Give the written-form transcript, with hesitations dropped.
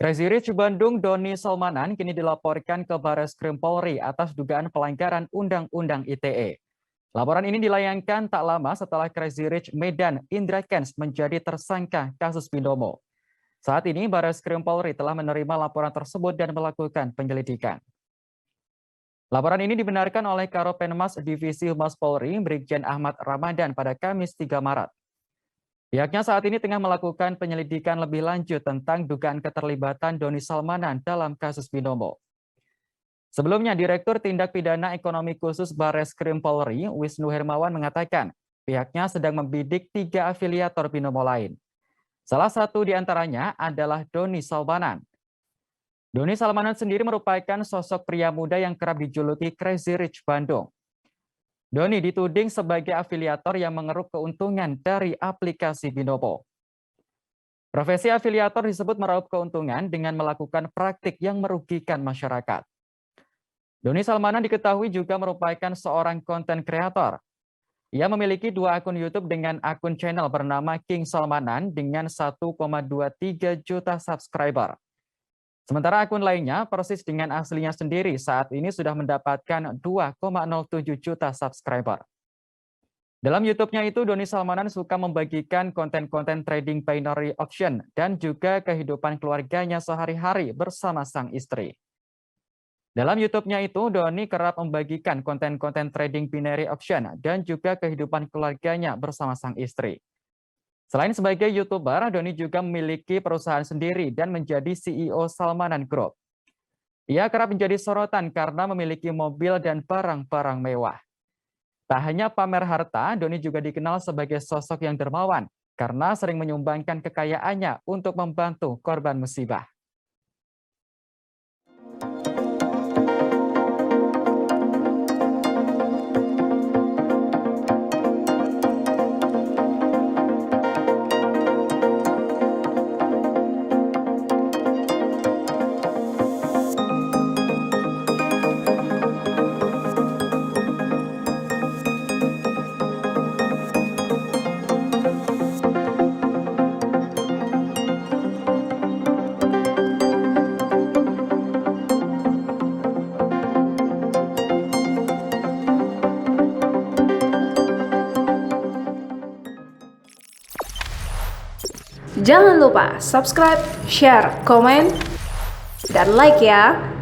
Crazy Rich Bandung Doni Salmanan kini dilaporkan ke Bareskrim Polri atas dugaan pelanggaran Undang-Undang ITE. Laporan ini dilayangkan tak lama setelah Crazy Rich Medan Indra Kents menjadi tersangka kasus Binomo. Saat ini Bareskrim Polri telah menerima laporan tersebut dan melakukan penyelidikan. Laporan ini dibenarkan oleh Karopenmas Divisi Humas Polri Brigjen Ahmad Ramadan pada Kamis 3 Maret. Pihaknya saat ini tengah melakukan penyelidikan lebih lanjut tentang dugaan keterlibatan Doni Salmanan dalam kasus Binomo. Sebelumnya, Direktur Tindak Pidana Ekonomi Khusus Bareskrim Polri, Wisnu Hermawan mengatakan pihaknya sedang membidik 3 afiliator Binomo lain. Salah satu di antaranya adalah Doni Salmanan. Doni Salmanan sendiri merupakan sosok pria muda yang kerap dijuluki Crazy Rich Bandung. Doni dituding sebagai afiliator yang mengeruk keuntungan dari aplikasi Binomo. Profesi afiliator disebut meraup keuntungan dengan melakukan praktik yang merugikan masyarakat. Doni Salmanan diketahui juga merupakan seorang konten kreator. Ia memiliki 2 akun YouTube dengan akun channel bernama King Salmanan dengan 1,23 juta subscriber. Sementara akun lainnya persis dengan aslinya sendiri saat ini sudah mendapatkan 2,07 juta subscriber. Dalam YouTube-nya itu, Doni Salmanan suka membagikan konten-konten trading binary option dan juga kehidupan keluarganya sehari-hari bersama sang istri. Dalam YouTube-nya itu, Doni kerap membagikan konten-konten trading binary option dan juga kehidupan keluarganya bersama sang istri. Selain sebagai YouTuber, Doni juga memiliki perusahaan sendiri dan menjadi CEO Salmanan Group. Ia kerap menjadi sorotan karena memiliki mobil dan barang-barang mewah. Tak hanya pamer harta, Doni juga dikenal sebagai sosok yang dermawan karena sering menyumbangkan kekayaannya untuk membantu korban musibah. Jangan lupa subscribe, share, komen, dan like ya.